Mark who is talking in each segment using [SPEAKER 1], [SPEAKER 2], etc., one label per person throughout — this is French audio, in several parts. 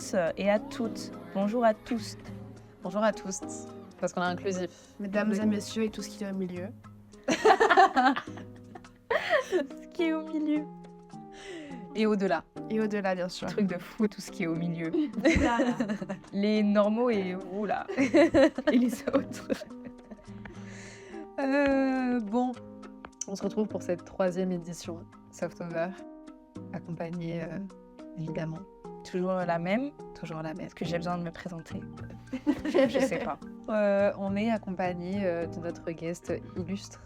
[SPEAKER 1] tous et à toutes. Bonjour à tous.
[SPEAKER 2] Bonjour à tous, parce qu'on est inclusif.
[SPEAKER 3] Mesdames et messieurs et tout ce qui est au milieu.
[SPEAKER 1] Ce qui est au milieu.
[SPEAKER 2] Et au-delà.
[SPEAKER 3] Et au-delà, bien sûr.
[SPEAKER 1] Truc de fou, tout ce qui est au milieu. Les normaux et vous, là. Et les autres.
[SPEAKER 2] Bon, on se retrouve pour cette 3e édition Softover, accompagnée évidemment.
[SPEAKER 1] Toujours la même.
[SPEAKER 2] Toujours la même.
[SPEAKER 1] Est-ce que j'ai besoin de me présenter?
[SPEAKER 3] Je
[SPEAKER 1] sais pas.
[SPEAKER 2] On est accompagné de notre guest illustre.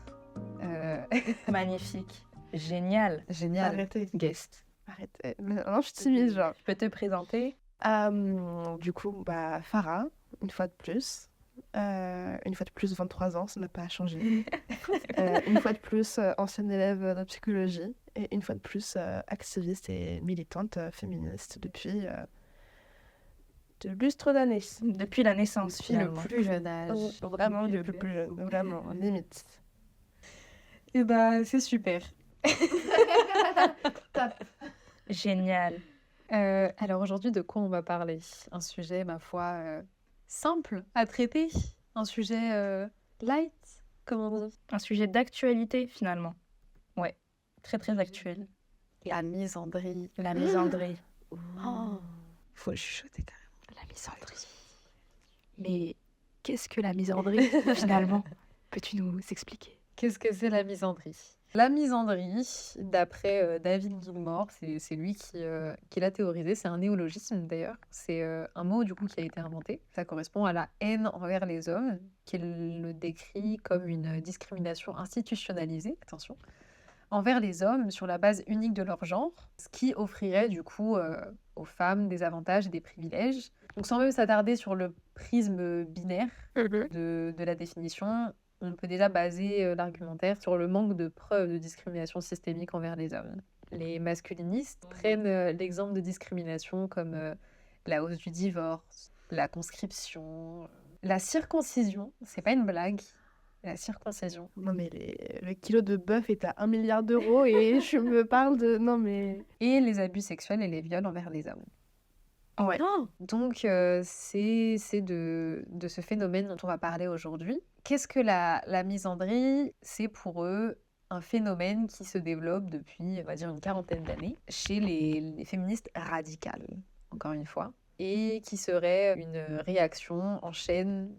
[SPEAKER 1] Magnifique. Génial.
[SPEAKER 2] Génial.
[SPEAKER 3] Arrêtez.
[SPEAKER 1] Guest.
[SPEAKER 3] Arrêtez. Non, je suis timide, genre.
[SPEAKER 1] Je peux te présenter?
[SPEAKER 3] Du coup, Farah, une fois de plus. Une fois de plus, 23 ans, ça n'a pas changé. Une fois de plus, ancienne élève de psychologie. Et une fois de plus, activiste et militante féministe depuis de lustres d'années.
[SPEAKER 1] Depuis la naissance,
[SPEAKER 2] Depuis le
[SPEAKER 1] finalement.
[SPEAKER 2] plus jeune âge.
[SPEAKER 3] Vraiment, depuis le plus jeune. Vraiment, limite.
[SPEAKER 2] Et c'est super.
[SPEAKER 1] Génial.
[SPEAKER 2] Alors aujourd'hui, de quoi on va parler? Un sujet, ma foi, simple à traiter. Un sujet light, comme on dit.
[SPEAKER 1] Un sujet d'actualité, finalement. Ouais, très très actuel.
[SPEAKER 2] La misandrie.
[SPEAKER 1] La misandrie.
[SPEAKER 2] Oh, faut le chuchoter quand même.
[SPEAKER 1] La misandrie. Mais qu'est-ce que la misandrie, finalement? Peux-tu nous expliquer?
[SPEAKER 2] Qu'est-ce que c'est la misandrie? La misandrie, d'après David Gilmour, c'est lui qui l'a théorisé. C'est un néologisme d'ailleurs. C'est un mot du coup qui a été inventé. Ça correspond à la haine envers les hommes, qu'il le décrit comme une discrimination institutionnalisée, attention, envers les hommes sur la base unique de leur genre, ce qui offrirait du coup aux femmes des avantages et des privilèges. Donc sans même s'attarder sur le prisme binaire de la définition, on peut déjà baser l'argumentaire sur le manque de preuves de discrimination systémique envers les hommes. Les masculinistes prennent l'exemple de discrimination comme la hausse du divorce, la conscription, la circoncision, c'est pas une blague, la circoncision.
[SPEAKER 3] Non, mais le kilo de bœuf est à 1 milliard d'euros et je me parle de... Non, mais...
[SPEAKER 2] Et les abus sexuels et les viols envers les hommes.
[SPEAKER 1] Ouais.
[SPEAKER 2] Donc, c'est de ce phénomène dont on va parler aujourd'hui. Qu'est-ce que la misandrie? C'est pour eux un phénomène qui se développe depuis, on va dire, une 40aine d'années chez les féministes radicales, encore une fois, et qui serait une réaction en chaîne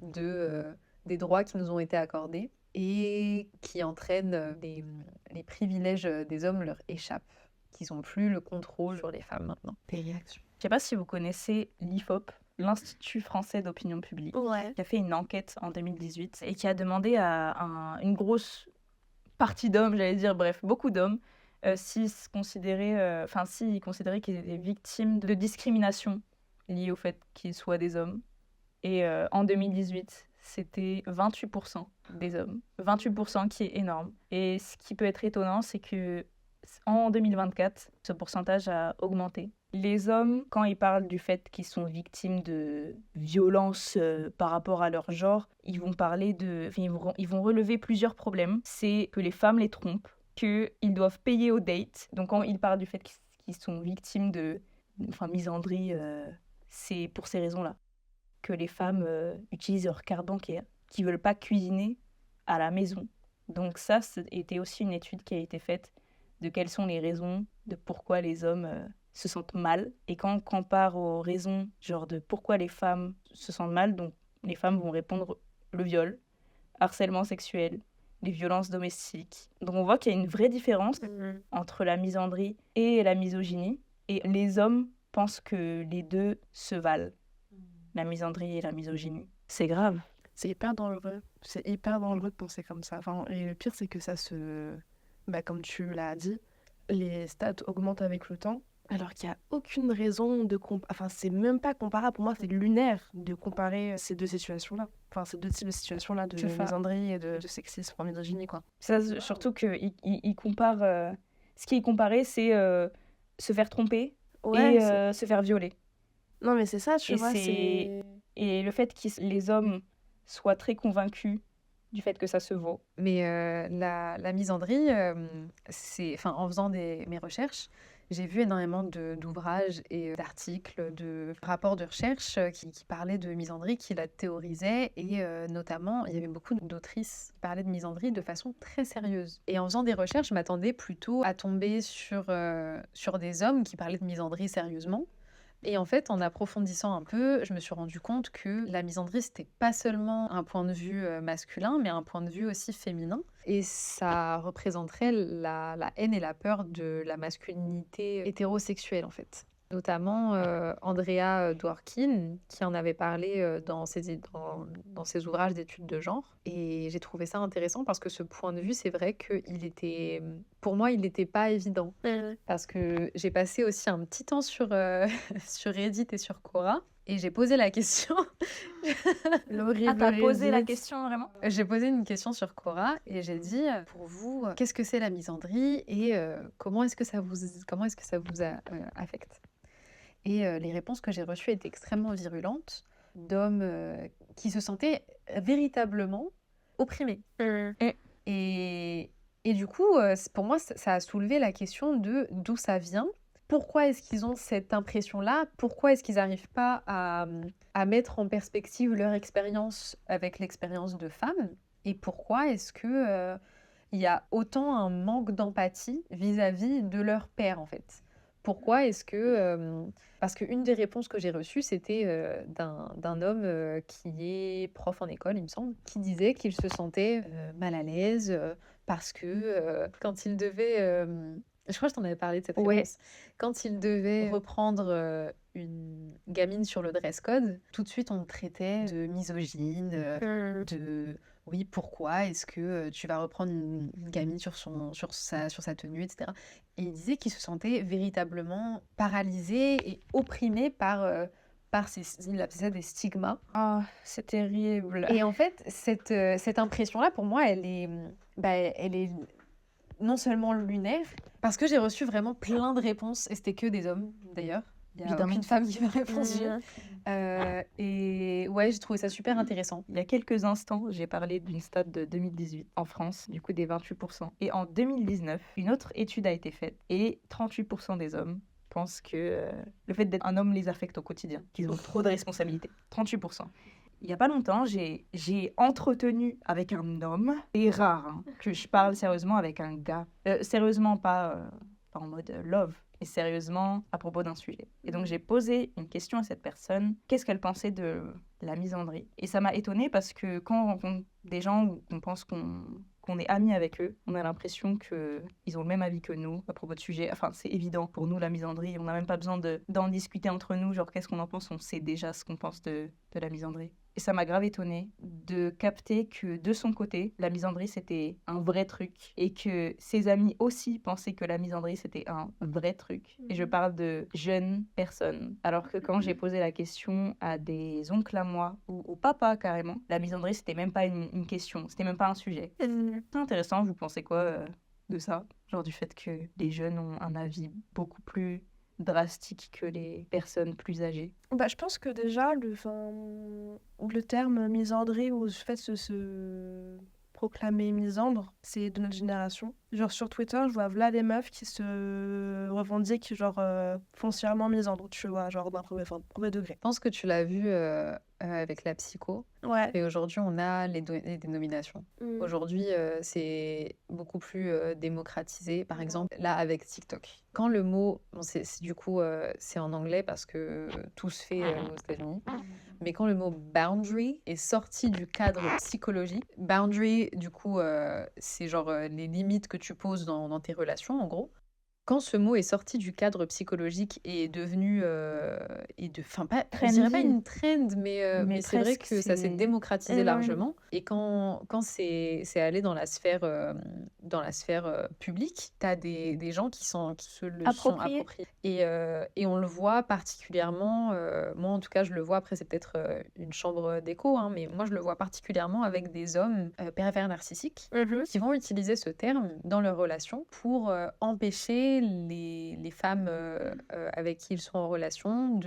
[SPEAKER 2] des droits qui nous ont été accordés et qui entraîne les privilèges des hommes leur échappent, qu'ils n'ont plus le contrôle sur les femmes maintenant. Des réactions.
[SPEAKER 1] Je sais pas si vous connaissez l'IFOP, l'Institut français d'opinion publique,
[SPEAKER 3] Ouais.
[SPEAKER 1] qui a fait une enquête en 2018 et qui a demandé à une grosse partie d'hommes, j'allais dire, bref, beaucoup d'hommes, s'ils considéraient qu'ils étaient victimes de discrimination liée au fait qu'ils soient des hommes. Et en 2018, c'était 28% des hommes. 28% qui est énorme. Et ce qui peut être étonnant, c'est que en 2024, ce pourcentage a augmenté. Les hommes, quand ils parlent du fait qu'ils sont victimes de violences par rapport à leur genre, ils vont relever plusieurs problèmes. C'est que les femmes les trompent, qu'ils doivent payer aux dates. Donc quand ils parlent du fait qu'ils sont victimes de misandrie, c'est pour ces raisons-là. Que les femmes utilisent leur carte bancaire, qu'ils ne veulent pas cuisiner à la maison. Donc ça, c'était aussi une étude qui a été faite de quelles sont les raisons de pourquoi les hommes se sentent mal. Et quand on compare aux raisons, genre de pourquoi les femmes se sentent mal, donc les femmes vont répondre le viol, harcèlement sexuel, les violences domestiques. Donc on voit qu'il y a une vraie différence entre la misandrie et la misogynie. Et les hommes pensent que les deux se valent, la misandrie et la misogynie. C'est grave.
[SPEAKER 3] C'est hyper dangereux. C'est hyper dangereux de penser comme ça. Enfin, et le pire, c'est que ça se... comme tu l'as dit, les stats augmentent avec le temps, alors qu'il n'y a aucune raison de... Enfin, c'est même pas comparable. Pour moi, c'est lunaire de comparer ces deux situations-là. Enfin, ces deux types de situations-là, de misandrie et de sexisme, enfin, misogynie, quoi.
[SPEAKER 1] Ça, surtout qu'il compare... ce qui est comparé, c'est se faire tromper et se faire violer.
[SPEAKER 3] Non, mais c'est ça, tu vois, c'est...
[SPEAKER 1] Et le fait que les hommes soient très convaincus du fait que ça se vaut.
[SPEAKER 2] Mais la misandrie, en faisant mes recherches, J'ai vu énormément d'ouvrages et d'articles, de rapports de recherche qui parlaient de misandrie, qui la théorisaient. Et notamment, il y avait beaucoup d'autrices qui parlaient de misandrie de façon très sérieuse. Et en faisant des recherches, je m'attendais plutôt à tomber sur des hommes qui parlaient de misandrie sérieusement. Et en fait, en approfondissant un peu, je me suis rendu compte que la misandrie, c'était pas seulement un point de vue masculin, mais un point de vue aussi féminin. Et ça représenterait la haine et la peur de la masculinité hétérosexuelle, en fait. Notamment Andrea Dworkin, qui en avait parlé dans ses ouvrages d'études de genre. Et j'ai trouvé ça intéressant parce que ce point de vue, c'est vrai pour moi, il n'était pas évident. Parce que j'ai passé aussi un petit temps sur Reddit et sur Quora. Et j'ai posé la question.
[SPEAKER 3] L'horrible
[SPEAKER 1] t'as posé la
[SPEAKER 3] Reddit.
[SPEAKER 1] question vraiment?
[SPEAKER 2] J'ai posé une question sur Quora et j'ai dit, pour vous, qu'est-ce que c'est la misandrie et comment est-ce que ça vous affecte? Et les réponses que j'ai reçues étaient extrêmement virulentes d'hommes qui se sentaient véritablement opprimés. Et du coup, pour moi, ça a soulevé la question de d'où ça vient. Pourquoi est-ce qu'ils ont cette impression-là? Pourquoi est-ce qu'ils n'arrivent pas à mettre en perspective leur expérience avec l'expérience de femmes? Et pourquoi est-ce que il y a autant un manque d'empathie vis-à-vis de leur père, en fait? Pourquoi est-ce que... parce qu'une des réponses que j'ai reçues, c'était d'un homme qui est prof en école, il me semble, qui disait qu'il se sentait mal à l'aise parce que quand il devait... je crois que je t'en avais parlé de cette
[SPEAKER 1] Ouais.
[SPEAKER 2] réponse. Quand il devait reprendre une gamine sur le dress code, tout de suite on le traitait de misogyne, de... Oui, pourquoi est-ce que tu vas reprendre une gamine sur sa tenue, etc. Et il disait qu'il se sentait véritablement paralysé et opprimé par il appelait ça des stigmas.
[SPEAKER 1] Oh, c'est terrible.
[SPEAKER 2] Et en fait, cette impression-là, pour moi, elle est non seulement lunaire, parce que j'ai reçu vraiment plein de réponses, et c'était que des hommes, d'ailleurs. Il n'y a
[SPEAKER 1] Évidemment.
[SPEAKER 2] aucune femme qui m'a répondu. Et ouais, j'ai trouvé ça super intéressant.
[SPEAKER 1] Il y a quelques instants, j'ai parlé d'une stat de 2018 en France, du coup des 28%. Et en 2019, une autre étude a été faite et 38% des hommes pensent que le fait d'être un homme les affecte au quotidien, qu'ils ont trop de responsabilités. 38%. Il n'y a pas longtemps, j'ai entretenu avec un homme. C'est rare hein, que je parle sérieusement avec un gars. Sérieusement, pas en mode love, mais sérieusement à propos d'un sujet. Et donc j'ai posé une question à cette personne. Qu'est-ce qu'elle pensait de la misandrie? Et ça m'a étonnée parce que quand on rencontre des gens où on pense qu'on est amis avec eux, on a l'impression qu'ils ont le même avis que nous à propos de sujets. Enfin, c'est évident pour nous, la misandrie. On n'a même pas besoin d'en discuter entre nous. Genre, qu'est-ce qu'on en pense? On sait déjà ce qu'on pense de la misandrie. Et ça m'a grave étonnée de capter que de son côté, la misandrie, c'était un vrai truc. Et que ses amis aussi pensaient que la misandrie, c'était un vrai truc. Et je parle de jeunes personnes. Alors que quand j'ai posé la question à des oncles à moi, ou au papa carrément, la misandrie, c'était même pas une question. C'était même pas un sujet. C'est intéressant, vous pensez quoi de ça? Genre du fait que les jeunes ont un avis beaucoup plus drastique que les personnes plus âgées.
[SPEAKER 3] Bah, je pense que déjà, le terme misandrie ou le fait de se proclamer misandre, c'est de notre génération. Genre sur Twitter, je vois là des meufs qui se revendiquent genre foncièrement misandres, tu vois, genre d'un premier degré.
[SPEAKER 2] Je pense que tu l'as vu avec la psycho.
[SPEAKER 3] Ouais.
[SPEAKER 2] Et aujourd'hui, on a les dénominations. Aujourd'hui, c'est beaucoup plus démocratisé. Par exemple, là, avec TikTok. Quand le mot... Bon, du coup, c'est en anglais parce que tout se fait aux États-Unis. Mais quand le mot boundary est sorti du cadre psychologique, boundary, du coup, c'est genre les limites que tu poses dans tes relations, en gros. Quand ce mot est sorti du cadre psychologique et est devenu, enfin pas, je dirais pas une trend, mais c'est vrai
[SPEAKER 1] presque,
[SPEAKER 2] que ça s'est
[SPEAKER 1] c'est-
[SPEAKER 2] démocratisé
[SPEAKER 3] Ouais.
[SPEAKER 2] largement. Et quand c'est allé dans la sphère publique, t'as des gens qui se le sont
[SPEAKER 1] Appropriés.
[SPEAKER 2] appropriés. Et on le voit particulièrement, moi en tout cas je le vois, après c'est peut-être une chambre d'écho, hein, mais moi je le vois particulièrement avec des hommes pervers narcissiques qui vont utiliser ce terme dans leur relation pour empêcher empêcher les femmes avec qui ils sont en relation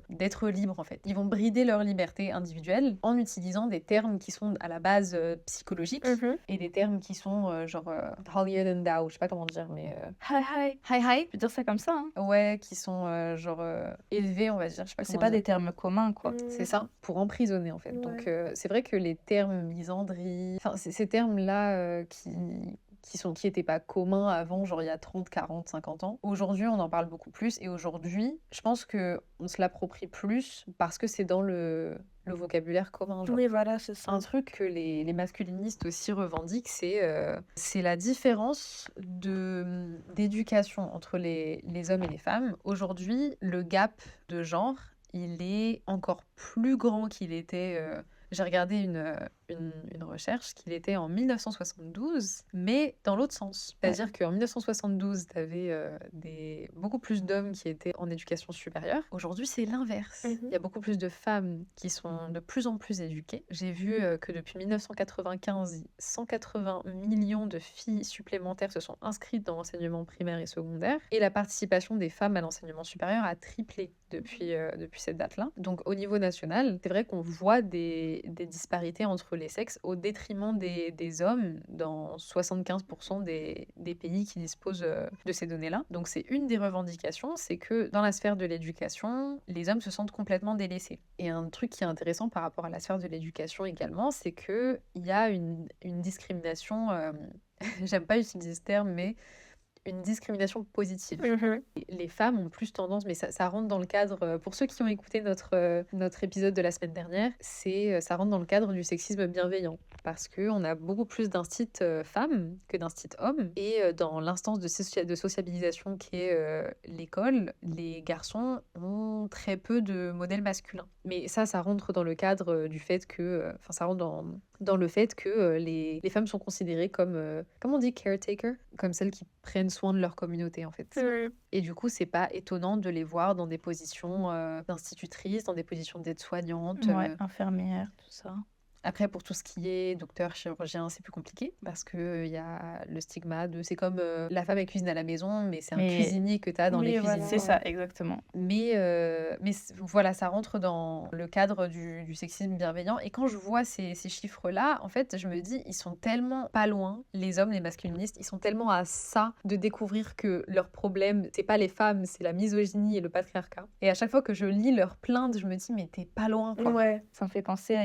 [SPEAKER 2] d'être libres en fait. Ils vont brider leur liberté individuelle en utilisant des termes qui sont à la base psychologiques et des termes qui sont genre holier than thou, je sais pas comment dire, mais
[SPEAKER 1] Hi.
[SPEAKER 2] hi.
[SPEAKER 1] Je peux dire ça comme ça, hein.
[SPEAKER 2] Ouais, qui sont genre élevés, on va dire, je sais pas
[SPEAKER 1] C'est
[SPEAKER 2] comment
[SPEAKER 1] pas
[SPEAKER 2] dire.
[SPEAKER 1] des termes communs, quoi.
[SPEAKER 2] C'est ça, pour emprisonner en fait.
[SPEAKER 3] Ouais.
[SPEAKER 2] Donc c'est vrai que les termes misandrie, enfin ces termes-là qui étaient pas communs avant, genre il y a 30, 40, 50 ans. Aujourd'hui, on en parle beaucoup plus et aujourd'hui, je pense que on se l'approprie plus parce que c'est dans le vocabulaire commun. Genre.
[SPEAKER 3] Oui, voilà, c'est ça.
[SPEAKER 2] Un truc que les masculinistes aussi revendiquent, c'est la différence d'éducation entre les hommes et les femmes. Aujourd'hui, le gap de genre, il est encore plus grand qu'il était. J'ai regardé une recherche qu'il était en 1972, mais dans l'autre sens. C'est-à-dire qu'en 1972, tu avais beaucoup plus d'hommes qui étaient en éducation supérieure. Aujourd'hui, c'est l'inverse. Il y a beaucoup plus de femmes qui sont de plus en plus éduquées. J'ai vu que depuis 1995, 180 millions de filles supplémentaires se sont inscrites dans l'enseignement primaire et secondaire. Et la participation des femmes à l'enseignement supérieur a triplé depuis cette date-là. Donc au niveau national, c'est vrai qu'on voit des disparités entre les sexes au détriment des hommes dans 75% des pays qui disposent de ces données-là. Donc c'est une des revendications, c'est que dans la sphère de l'éducation, les hommes se sentent complètement délaissés. Et un truc qui est intéressant par rapport à la sphère de l'éducation également, c'est qu'il y a une discrimination, j'aime pas utiliser ce terme, mais une discrimination positive. Les femmes ont plus tendance, mais ça rentre dans le cadre, pour ceux qui ont écouté notre épisode de la semaine dernière, ça rentre dans le cadre du sexisme bienveillant. Parce qu'on a beaucoup plus d'instits femmes que d'instits hommes. Et dans l'instance de sociabilisation qui est l'école, les garçons ont très peu de modèles masculins. Mais ça rentre dans le cadre du fait que... Enfin, ça rentre dans le fait que les femmes sont considérées comme, comment on dit, caretaker, comme celles qui prennent soin de leur communauté en fait. Et du coup, c'est pas étonnant de les voir dans des positions d'institutrices, dans des positions d'aide-soignante.
[SPEAKER 1] Ouais, infirmière, tout ça.
[SPEAKER 2] Après, pour tout ce qui est docteur, chirurgien, c'est plus compliqué parce qu'il y a le stigma de... C'est comme la femme elle cuisine à la maison, mais c'est un cuisinier que tu as dans les cuisines.
[SPEAKER 1] C'est ça, exactement.
[SPEAKER 2] Mais voilà, ça rentre dans le cadre du sexisme bienveillant. Et quand je vois ces chiffres-là, en fait, je me dis, ils sont tellement pas loin, les hommes, les masculinistes, ils sont tellement à ça de découvrir que leur problème, c'est pas les femmes, c'est la misogynie et le patriarcat. Et à chaque fois que je lis leurs plaintes, je me dis, mais t'es pas loin, quoi.
[SPEAKER 3] Ouais.
[SPEAKER 1] Ça me fait penser à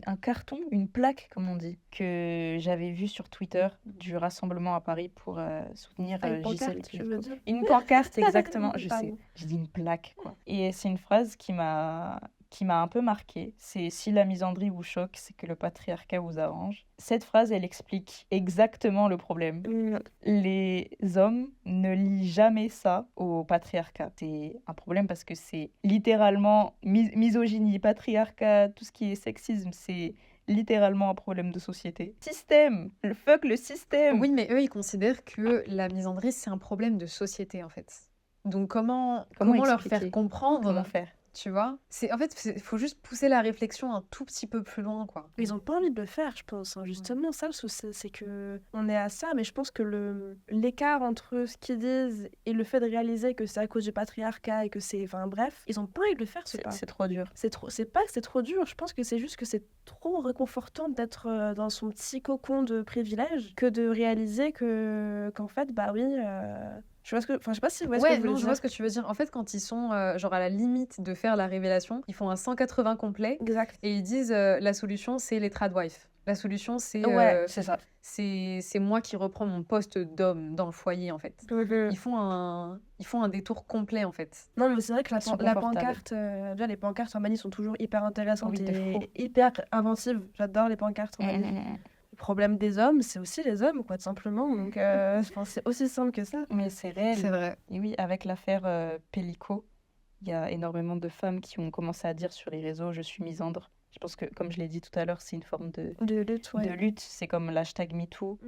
[SPEAKER 1] un carton, une plaque, comme on dit, que j'avais vu sur Twitter du Rassemblement à Paris pour soutenir Gisèle.
[SPEAKER 3] Tu veux dire?
[SPEAKER 1] Une pancarte, exactement. Je
[SPEAKER 3] Pardon.
[SPEAKER 1] sais, j'ai dit une plaque, quoi. Et c'est une phrase qui m'a un peu marquée. C'est « Si la misandrie vous choque, c'est que le patriarcat vous arrange ». Cette phrase, elle explique exactement le problème. Les hommes ne lient jamais ça au patriarcat. C'est un problème parce que c'est littéralement misogynie, patriarcat, tout ce qui est sexisme, c'est littéralement un problème de société. Système, le système.
[SPEAKER 2] Oui, mais eux, ils considèrent que la misandrie, c'est un problème de société, en fait. Donc comment leur faire comprendre?
[SPEAKER 1] Comment faire?
[SPEAKER 2] Tu vois, en fait, il faut juste pousser la réflexion un tout petit peu plus loin, quoi.
[SPEAKER 3] Ils ont pas envie de le faire, je pense. Justement, ça, le souci, c'est que on est à ça, mais je pense que l'écart entre ce qu'ils disent et le fait de réaliser que c'est à cause du patriarcat et que c'est... Enfin bref, ils ont pas envie de le faire, ce pas.
[SPEAKER 1] C'est trop dur.
[SPEAKER 3] C'est pas que c'est trop dur, je pense que c'est juste que c'est trop réconfortant d'être dans son petit cocon de privilège que de réaliser qu'en fait, bah oui... Je sais pas si vous voyez ce que je veux dire.
[SPEAKER 2] Je vois ce que tu veux dire. En fait, quand ils sont genre à la limite de faire la révélation, ils font un 180 complet.
[SPEAKER 3] Exact.
[SPEAKER 2] Et ils disent la solution, c'est les tradwives. La solution, c'est
[SPEAKER 1] c'est ça.
[SPEAKER 2] C'est moi qui reprends mon poste d'homme dans le foyer, en fait. Ils font un détour complet, en fait.
[SPEAKER 3] Non, mais c'est vrai que la pancarte, déjà les pancartes en Mali sont toujours hyper intéressantes et hyper inventives. J'adore les pancartes en Mali. Le problème des hommes, c'est aussi les hommes, quoi, tout simplement. Donc, c'est aussi simple que ça.
[SPEAKER 1] Mais c'est réel.
[SPEAKER 2] C'est vrai.
[SPEAKER 1] Et oui, avec l'affaire Pellico, il y a énormément de femmes qui ont commencé à dire sur les réseaux « je suis misandre ». Je pense que, comme je l'ai dit tout à l'heure, c'est une forme de lutte. Ouais. De lutte. C'est comme l'hashtag MeToo.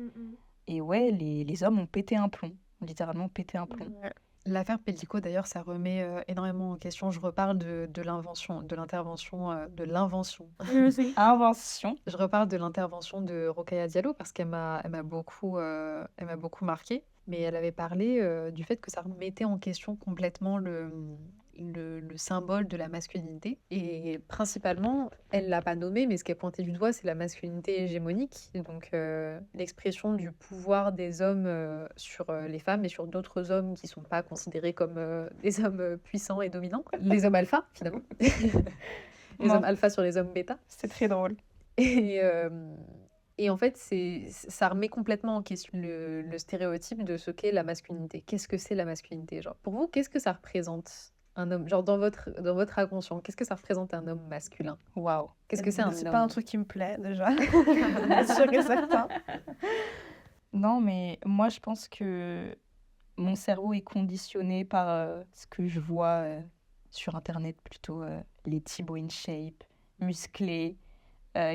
[SPEAKER 1] Et ouais, les hommes ont pété un plomb. Littéralement pété un plomb.
[SPEAKER 3] Ouais.
[SPEAKER 2] L'affaire Pellico, d'ailleurs, ça remet énormément en question. Je reparle de l'invention, de l'invention.
[SPEAKER 1] Invention.
[SPEAKER 2] Je reparle de l'intervention de Rokhaya Diallo parce qu'elle m'a beaucoup marquée. mais elle avait parlé du fait que ça remettait en question complètement le symbole de la masculinité. Et principalement, elle l'a pas nommé, mais ce qu'elle pointait du doigt, c'est la masculinité hégémonique. Et donc, l'expression du pouvoir des hommes sur les femmes et sur d'autres hommes qui sont pas considérés comme des hommes puissants et dominants. Les hommes alpha, finalement. Les
[SPEAKER 1] Non.
[SPEAKER 2] hommes alpha sur les hommes bêta.
[SPEAKER 1] C'est très drôle.
[SPEAKER 2] Et, et en fait, ça remet complètement en question le stéréotype de ce qu'est la masculinité. Qu'est-ce que c'est la masculinité? Genre, pour vous, qu'est-ce que ça représente un homme? Genre, dans votre inconscient, qu'est-ce que ça représente un homme masculin?
[SPEAKER 1] Waouh.
[SPEAKER 2] Qu'est-ce que c'est un
[SPEAKER 3] C'est
[SPEAKER 2] homme?
[SPEAKER 3] pas un truc qui me plaît, déjà. Sûr et certain.
[SPEAKER 1] Non, mais moi, je pense que mon cerveau est conditionné par ce que je vois sur Internet, plutôt les Thibaut InShape, musclés,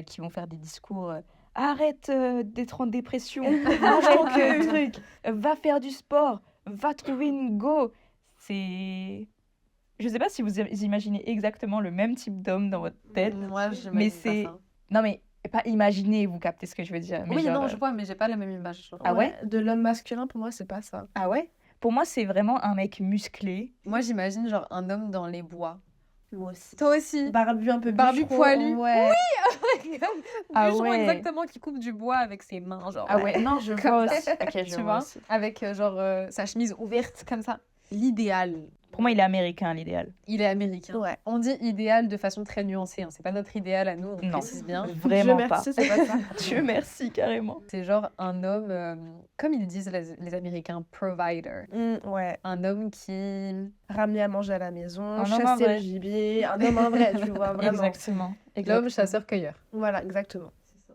[SPEAKER 1] qui vont faire des discours arrête d'être en dépression, mange ton truc, va faire du sport, va trouver une go. C'est. Je sais pas si vous imaginez exactement le même type d'homme dans votre tête.
[SPEAKER 2] Moi,
[SPEAKER 1] Mais
[SPEAKER 2] j'imagine pas
[SPEAKER 1] c'est-
[SPEAKER 2] ça.
[SPEAKER 1] Non, mais pas imaginer, vous captez ce que je veux dire. Mais
[SPEAKER 2] Oui,
[SPEAKER 1] genre,
[SPEAKER 2] non, je vois, mais j'ai pas la même image. Genre.
[SPEAKER 1] Ah ouais?
[SPEAKER 3] De l'homme masculin, pour moi, c'est pas ça.
[SPEAKER 1] Ah ouais? Pour moi, c'est vraiment un mec musclé.
[SPEAKER 2] Moi, j'imagine genre un homme dans les bois.
[SPEAKER 3] Moi aussi.
[SPEAKER 2] Toi aussi.
[SPEAKER 3] Barbu, un peu
[SPEAKER 2] Barbu
[SPEAKER 3] bûcheron,
[SPEAKER 2] poilu.
[SPEAKER 3] Ouais.
[SPEAKER 1] Ah
[SPEAKER 2] Bûcheron,
[SPEAKER 1] ouais.
[SPEAKER 2] exactement, qui coupe du bois avec ses mains, genre.
[SPEAKER 1] Ah ouais, non, je vois aussi. Ok, je
[SPEAKER 2] Tu
[SPEAKER 1] vois
[SPEAKER 2] vois,
[SPEAKER 1] aussi.
[SPEAKER 2] avec sa chemise ouverte comme ça. L'idéal.
[SPEAKER 1] Pour moi, il est américain, l'idéal.
[SPEAKER 2] Il est américain.
[SPEAKER 3] Ouais.
[SPEAKER 2] On dit idéal de façon très nuancée, hein. C'est pas notre idéal à nous, on
[SPEAKER 1] Non.
[SPEAKER 2] précise bien.
[SPEAKER 1] Vraiment
[SPEAKER 3] Dieu
[SPEAKER 1] pas.
[SPEAKER 3] merci, c'est pas ça.
[SPEAKER 1] Dieu merci, carrément.
[SPEAKER 2] C'est genre un homme, comme ils disent les Américains, provider.
[SPEAKER 3] Ouais.
[SPEAKER 2] Un homme qui...
[SPEAKER 3] Ramener à manger à la maison,
[SPEAKER 1] Un homme
[SPEAKER 3] chasser
[SPEAKER 1] vrai.
[SPEAKER 3] le gibier, un homme en vrai, tu vois, vraiment.
[SPEAKER 1] Exactement.
[SPEAKER 2] L'homme chasseur-cueilleur.
[SPEAKER 3] Voilà, exactement.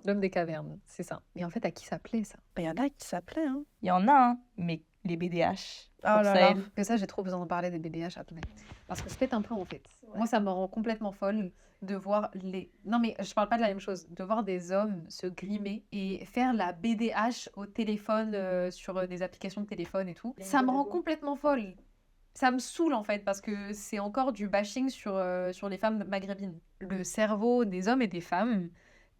[SPEAKER 2] L'homme des cavernes, c'est ça. Et en fait, à qui ça plaît, ça?
[SPEAKER 3] Il y en a qui s'appelaient, hein.
[SPEAKER 1] Il y en a, hein, mais les BDH.
[SPEAKER 3] Oh
[SPEAKER 1] pour
[SPEAKER 3] là
[SPEAKER 1] ça,
[SPEAKER 3] là.
[SPEAKER 1] elle-
[SPEAKER 2] Que ça, j'ai trop besoin d'en parler des BDH, attendez. Parce que je pète un peu, en fait. Moi, ça me rend complètement folle de voir les... Non, mais je parle pas de la même chose. De voir des hommes se grimer et faire la BDH au téléphone, sur des applications de téléphone et tout. Ça me rend complètement folle. Ça me saoule, en fait, parce que c'est encore du bashing sur les femmes maghrébines. Le cerveau des hommes et des femmes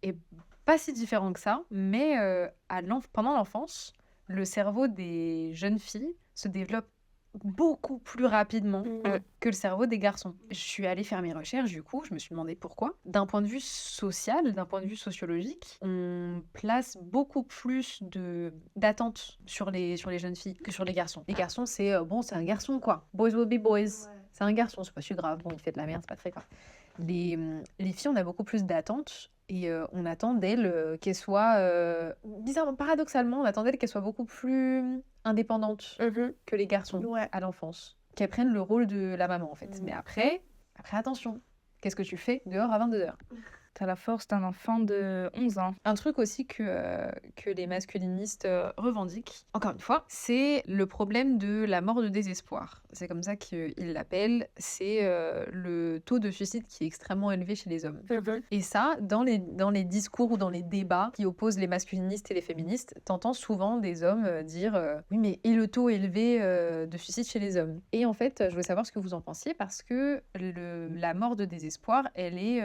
[SPEAKER 2] est pas si différent que ça, mais pendant l'enfance, le cerveau des jeunes filles se développe beaucoup plus rapidement que le cerveau des garçons. Je suis allée faire mes recherches, du coup, je me suis demandé pourquoi. D'un point de vue social, d'un point de vue sociologique, on place beaucoup plus d'attentes sur les jeunes filles que sur les garçons. Les garçons, c'est bon, c'est un garçon quoi. Boys will be boys. C'est un garçon, c'est pas si grave. Bon, il fait de la merde, c'est pas très grave. Les filles, on a beaucoup plus d'attentes. Et on attend d'elles qu'elles soient, bizarrement, paradoxalement, on attend d'elles qu'elles soient beaucoup plus indépendantes que les garçons
[SPEAKER 3] Ouais.
[SPEAKER 2] à l'enfance. Qu'elles prennent le rôle de la maman, en fait. Mais après attention, qu'est-ce que tu fais dehors à 22h?
[SPEAKER 1] T'as la force d'un enfant de 11 ans.
[SPEAKER 2] Un truc aussi que les masculinistes revendiquent, encore une fois, c'est le problème de la mort de désespoir. C'est comme ça qu'ils l'appellent. C'est le taux de suicide qui est extrêmement élevé chez les hommes. Et ça, dans les discours ou dans les débats qui opposent les masculinistes et les féministes, t'entends souvent des hommes dire oui, mais et le taux élevé de suicide chez les hommes? Et en fait, je voulais savoir ce que vous en pensiez parce que la mort de désespoir, elle est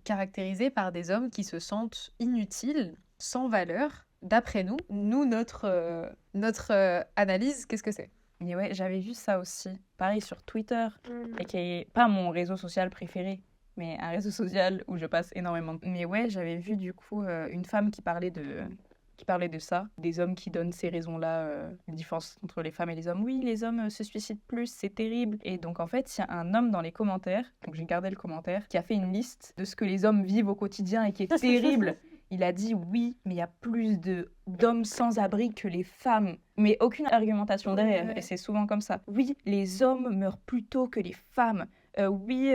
[SPEAKER 2] caractérisée par des hommes qui se sentent inutiles, sans valeur. D'après nous, notre analyse, qu'est-ce que c'est?
[SPEAKER 1] Mais ouais, j'avais vu ça aussi. Pareil sur Twitter, et qui est pas mon réseau social préféré, mais un réseau social où je passe énormément. Mais ouais, j'avais vu du coup une femme qui parlait de ça, des hommes qui donnent ces raisons-là, la différence entre les femmes et les hommes. Oui, les hommes se suicident plus, c'est terrible. Et donc en fait, il y a un homme dans les commentaires, donc j'ai gardé le commentaire, qui a fait une liste de ce que les hommes vivent au quotidien et qui est terrible. Il a dit oui, mais il y a plus d'hommes sans-abri que les femmes. Mais aucune argumentation derrière,
[SPEAKER 3] Ouais.
[SPEAKER 1] et c'est souvent comme ça. Oui, les hommes meurent plus tôt que les femmes. Oui,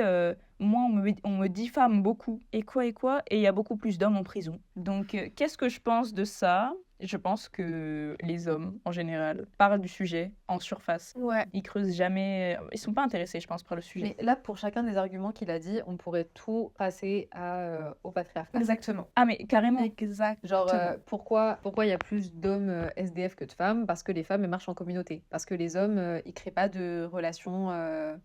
[SPEAKER 1] moi, on me diffame beaucoup. Et quoi? Et il y a beaucoup plus d'hommes en prison. Donc, qu'est-ce que je pense de ça? Je pense que les hommes, en général, parlent du sujet en surface.
[SPEAKER 3] Ouais.
[SPEAKER 1] Ils creusent jamais... Ils sont pas intéressés, je pense, par le sujet.
[SPEAKER 2] Mais là, pour chacun des arguments qu'il a dit, on pourrait tout passer au patriarcat.
[SPEAKER 3] Exactement.
[SPEAKER 1] Ah, mais carrément.
[SPEAKER 3] Exact.
[SPEAKER 2] Genre, pourquoi il y a plus d'hommes SDF que de femmes? Parce que les femmes, elles marchent en communauté. Parce que les hommes, ils créent pas de relations...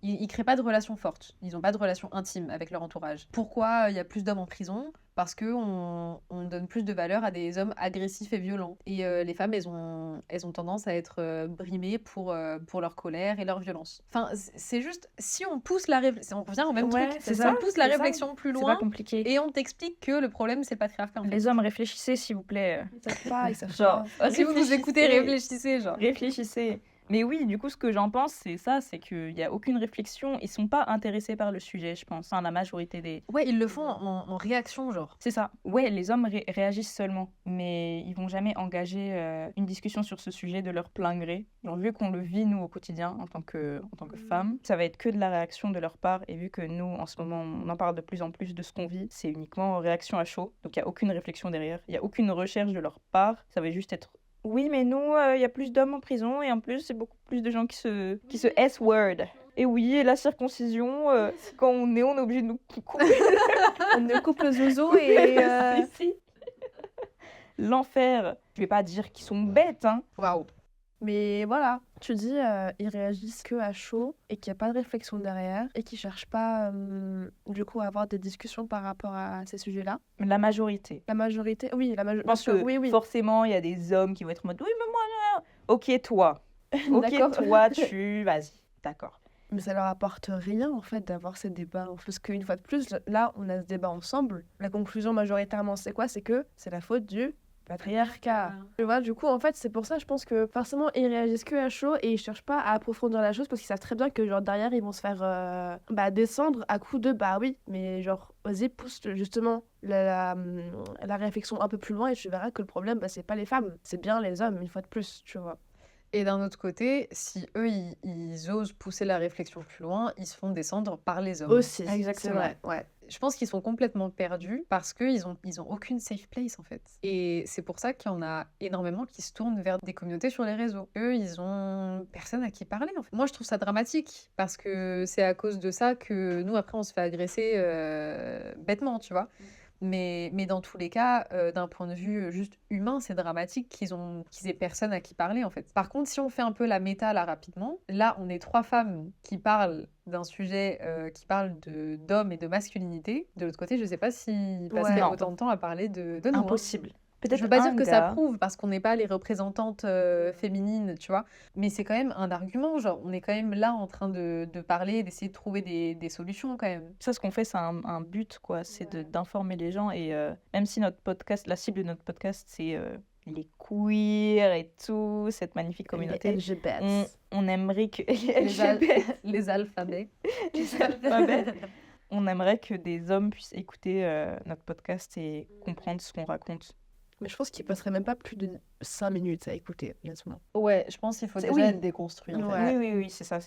[SPEAKER 2] ils créent pas de relations fortes. Ils ont pas de relations intimes avec leur entourage. Pourquoi il y a plus d'hommes en prison? parce que on donne plus de valeur à des hommes agressifs et violents. Et les femmes, elles ont tendance à être brimées pour leur colère et leur violence. Enfin, c'est juste, si on pousse la réflexion, on revient au même
[SPEAKER 1] Ouais,
[SPEAKER 2] truc,
[SPEAKER 1] c'est
[SPEAKER 2] si
[SPEAKER 1] ça,
[SPEAKER 2] on pousse la
[SPEAKER 1] c'est ça.
[SPEAKER 2] réflexion plus
[SPEAKER 1] C'est pas
[SPEAKER 2] loin,
[SPEAKER 1] compliqué.
[SPEAKER 2] et on t'explique que le problème, c'est le patriarcat. En fait.
[SPEAKER 1] Les hommes, réfléchissez, s'il vous plaît.
[SPEAKER 3] Ils savent pas, ils savent
[SPEAKER 1] Genre,
[SPEAKER 3] pas.
[SPEAKER 2] Si vous nous écoutez, réfléchissez, genre.
[SPEAKER 1] Réfléchissez. Mais oui, du coup, ce que j'en pense, c'est ça, c'est qu'il n'y a aucune réflexion. Ils sont pas intéressés par le sujet, je pense, la majorité des...
[SPEAKER 2] Ouais, ils le font en réaction, genre.
[SPEAKER 1] C'est ça. Ouais, les hommes réagissent seulement, mais ils vont jamais engager une discussion sur ce sujet de leur plein gré. Genre, vu qu'on le vit, nous, au quotidien, en tant que femmes, ça va être que de la réaction de leur part. Et vu que nous, en ce moment, on en parle de plus en plus de ce qu'on vit, c'est uniquement réaction à chaud. Donc, il n'y a aucune réflexion derrière. Il n'y a aucune recherche de leur part. Ça va juste être... Oui, mais nous, il y a plus d'hommes en prison et en plus, c'est beaucoup plus de gens qui se S-word. Et oui, et la circoncision, quand on est obligé de nous couper.
[SPEAKER 3] On nous coupe le zozo et...
[SPEAKER 1] Si. L'enfer. Je vais pas dire qu'ils sont bêtes, hein.
[SPEAKER 2] Waouh.
[SPEAKER 3] Mais voilà, tu dis, ils réagissent que à chaud et qu'il n'y a pas de réflexion derrière et qu'ils cherchent pas, du coup, à avoir des discussions par rapport à ces sujets-là.
[SPEAKER 1] La majorité.
[SPEAKER 3] La majorité, oui, la
[SPEAKER 1] Je
[SPEAKER 3] majorité.
[SPEAKER 1] pense que
[SPEAKER 3] Oui.
[SPEAKER 1] forcément, il y a des hommes qui vont être en mode oui, mais moi, non. Ok, toi. Ok,
[SPEAKER 3] D'accord.
[SPEAKER 1] toi, vas-y. D'accord.
[SPEAKER 3] Mais ça leur apporte rien, en fait, d'avoir ces débats. Parce qu'une fois de plus, là, on a ce débat ensemble. La conclusion majoritairement, c'est quoi? C'est que c'est la faute du patriarcat. Tu vois, du coup, en fait, c'est pour ça, je pense que forcément, ils réagissent que à chaud et ils cherchent pas à approfondir la chose parce qu'ils savent très bien que, genre, derrière, ils vont se faire descendre à coup de bah oui, mais genre, vas-y, pousse justement la réflexion un peu plus loin et tu verras que le problème, bah, c'est pas les femmes, c'est bien les hommes, une fois de plus, tu vois.
[SPEAKER 2] Et d'un autre côté, si eux, ils osent pousser la réflexion plus loin, ils se font descendre par les hommes.
[SPEAKER 3] Aussi,
[SPEAKER 1] Exactement.
[SPEAKER 3] c'est vrai, ouais.
[SPEAKER 2] Je pense qu'ils sont complètement perdus parce qu'ils ont aucune safe place en fait. Et c'est pour ça qu'il y en a énormément qui se tournent vers des communautés sur les réseaux. Eux, ils ont personne à qui parler en fait. Moi, je trouve ça dramatique parce que c'est à cause de ça que nous, après, on se fait agresser bêtement, tu vois. Mais dans tous les cas, d'un point de vue juste humain, c'est dramatique qu'ils aient personne à qui parler en fait. Par contre, si on fait un peu la méta là rapidement, là on est 3 femmes qui parlent d'un sujet qui parle d'hommes et de masculinité. De l'autre côté, je sais pas si Pascal
[SPEAKER 1] Ouais.
[SPEAKER 2] a autant de temps à parler de nous.
[SPEAKER 1] Impossible.
[SPEAKER 2] Je veux pas dire que ça prouve parce qu'on n'est pas les représentantes féminines, tu vois. Mais c'est quand même un argument, genre on est quand même là en train de parler, d'essayer de trouver des solutions quand même.
[SPEAKER 1] Ça, ce qu'on fait, c'est un but, quoi. C'est d'informer les gens. Et même si notre podcast, la cible de notre podcast, c'est les queers et tout, cette magnifique communauté,
[SPEAKER 3] Les LGBT.
[SPEAKER 1] on aimerait que...
[SPEAKER 2] Les alphabets.
[SPEAKER 1] Les alphabets. On aimerait que des hommes puissent écouter notre podcast et comprendre ce qu'on raconte.
[SPEAKER 3] Mais je pense qu'il passerait même pas plus de 5 minutes à écouter, honnêtement.
[SPEAKER 2] Ouais, je pense qu'il faut déjà être déconstruit. En fait.
[SPEAKER 3] Ouais.
[SPEAKER 1] Oui, c'est ça.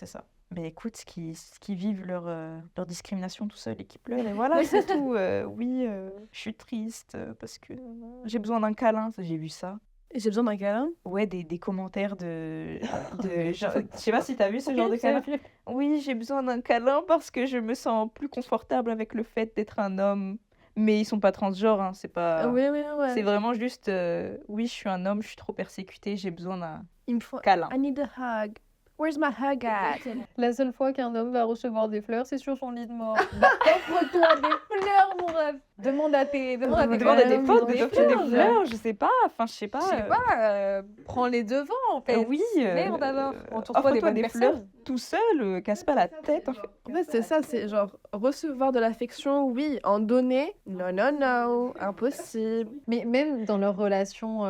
[SPEAKER 1] Mais écoute, qui vivent leur discrimination tout seul et qui pleurent, et voilà, c'est tout. Je suis triste parce que j'ai besoin d'un câlin, j'ai vu ça.
[SPEAKER 3] Et j'ai besoin d'un câlin.
[SPEAKER 1] Ouais, des commentaires de genre, je sais pas si t'as vu ce genre de câlin. Oui, j'ai besoin d'un câlin parce que je me sens plus confortable avec le fait d'être un homme. Mais ils sont pas transgenres, hein, c'est pas...
[SPEAKER 3] Oui.
[SPEAKER 1] C'est vraiment juste, oui, je suis un homme, je suis trop persécutée, j'ai besoin d'un
[SPEAKER 3] Il me faut...
[SPEAKER 1] câlin.
[SPEAKER 3] I need a hug. Where's my hug at?
[SPEAKER 2] La seule fois qu'un homme va recevoir des fleurs, c'est sur son lit de mort. Bah, offre-toi des fleurs, mon rêve. Demande à tes
[SPEAKER 1] Demande à tes
[SPEAKER 3] potes
[SPEAKER 1] potes
[SPEAKER 3] de
[SPEAKER 1] de
[SPEAKER 3] t'offrir
[SPEAKER 1] t'offrir des fleurs, je sais pas,
[SPEAKER 2] Je sais pas, prends les devants en fait.
[SPEAKER 1] oui.
[SPEAKER 2] Merde alors, entoure-toi des
[SPEAKER 1] offre-toi
[SPEAKER 2] bonnes
[SPEAKER 1] des
[SPEAKER 2] personnes.
[SPEAKER 1] fleurs tout seul, casse pas la tête. En fait.
[SPEAKER 3] En fait, c'est ça, c'est genre recevoir de l'affection, oui. En donner, non, impossible.
[SPEAKER 2] Mais même dans leur relation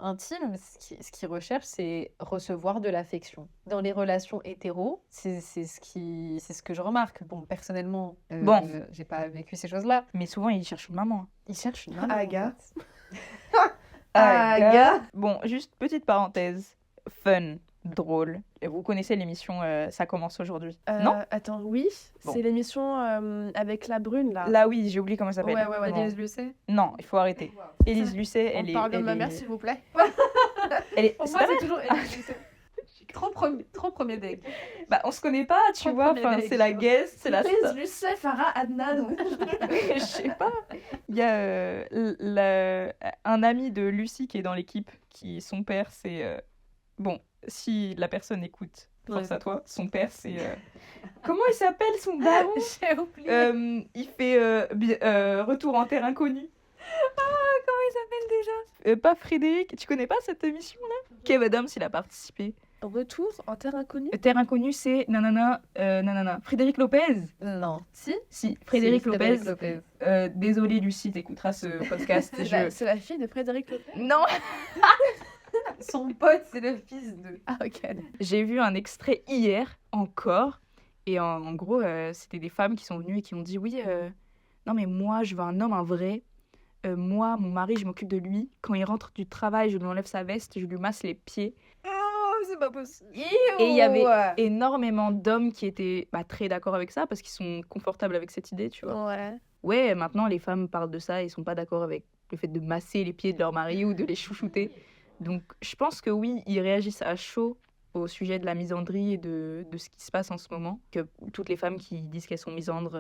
[SPEAKER 2] intime, ce qu'ils recherchent, c'est recevoir de l'affection. Dans les relations hétéros, c'est ce que je remarque. Bon, personnellement, j'ai pas vécu ces choses-là.
[SPEAKER 1] Mais souvent, ils cherchent une maman.
[SPEAKER 2] Ils cherchent une maman.
[SPEAKER 3] Aga.
[SPEAKER 2] en fait.
[SPEAKER 3] Aga.
[SPEAKER 1] Bon, juste petite parenthèse. Fun, drôle. Et vous connaissez l'émission Ça commence aujourd'hui? Non?
[SPEAKER 3] Attends, oui.
[SPEAKER 1] Bon.
[SPEAKER 3] C'est l'émission avec la brune, là.
[SPEAKER 1] Là, oui, j'ai oublié comment ça s'appelle.
[SPEAKER 3] Ouais.
[SPEAKER 1] Bon.
[SPEAKER 2] Élise Lucet.
[SPEAKER 1] Non, il faut arrêter. Élise Lucet,
[SPEAKER 3] On
[SPEAKER 1] elle est...
[SPEAKER 3] parle de
[SPEAKER 1] elle
[SPEAKER 3] ma
[SPEAKER 1] est-
[SPEAKER 3] mère, s'il vous plaît.
[SPEAKER 1] Elle est...
[SPEAKER 2] Pour
[SPEAKER 1] c'est
[SPEAKER 2] moi,
[SPEAKER 1] pas
[SPEAKER 2] c'est
[SPEAKER 1] vrai.
[SPEAKER 2] toujours Élise Lucet. Trop premier deck.
[SPEAKER 1] Bah, on se connaît pas, tu
[SPEAKER 2] Trop
[SPEAKER 1] vois.
[SPEAKER 2] premier
[SPEAKER 1] Enfin,
[SPEAKER 2] date.
[SPEAKER 1] c'est la guest, c'est la star.
[SPEAKER 3] Lucet, Farah, Adnan.
[SPEAKER 1] Je sais pas. Il y a un ami de Lucie qui est dans l'équipe, qui son père, c'est... Bon, si la personne écoute, force à toi. Son père, c'est... Comment il s'appelle, son daron?
[SPEAKER 2] J'ai oublié.
[SPEAKER 1] Il fait Retour en terre inconnue.
[SPEAKER 2] Comment il s'appelle déjà?
[SPEAKER 1] Pas Frédéric. Tu connais pas cette émission-là? Kev Adams, il a participé.
[SPEAKER 3] Retour en terre inconnue.
[SPEAKER 1] Terre inconnue, c'est nanana. Frédéric Lopez.
[SPEAKER 2] Non.
[SPEAKER 1] Si, Frédéric
[SPEAKER 2] Si,
[SPEAKER 1] Lopez.
[SPEAKER 2] Lopez.
[SPEAKER 1] Désolé, Lucie, t'écouteras ce podcast.
[SPEAKER 3] C'est la fille de Frédéric Lopez.
[SPEAKER 1] Non.
[SPEAKER 2] Son pote, c'est le fils de.
[SPEAKER 3] Ah, ok.
[SPEAKER 1] J'ai vu un extrait hier encore. Et en gros, c'était des femmes qui sont venues et qui ont dit oui, non mais moi, je veux un homme, un vrai. Moi, mon mari, je m'occupe de lui. Quand il rentre du travail, je lui enlève sa veste, je lui masse les pieds.
[SPEAKER 2] Oh, c'est pas possible.
[SPEAKER 1] Et il y avait énormément d'hommes qui étaient très d'accord avec ça parce qu'ils sont confortables avec cette idée, tu vois.
[SPEAKER 3] Ouais.
[SPEAKER 1] Ouais, maintenant, les femmes parlent de ça et ils sont pas d'accord avec le fait de masser les pieds de leur mari ou de les chouchouter. Donc, je pense que oui, ils réagissent à chaud au sujet de la misandrie et de ce qui se passe en ce moment, que toutes les femmes qui disent qu'elles sont misandres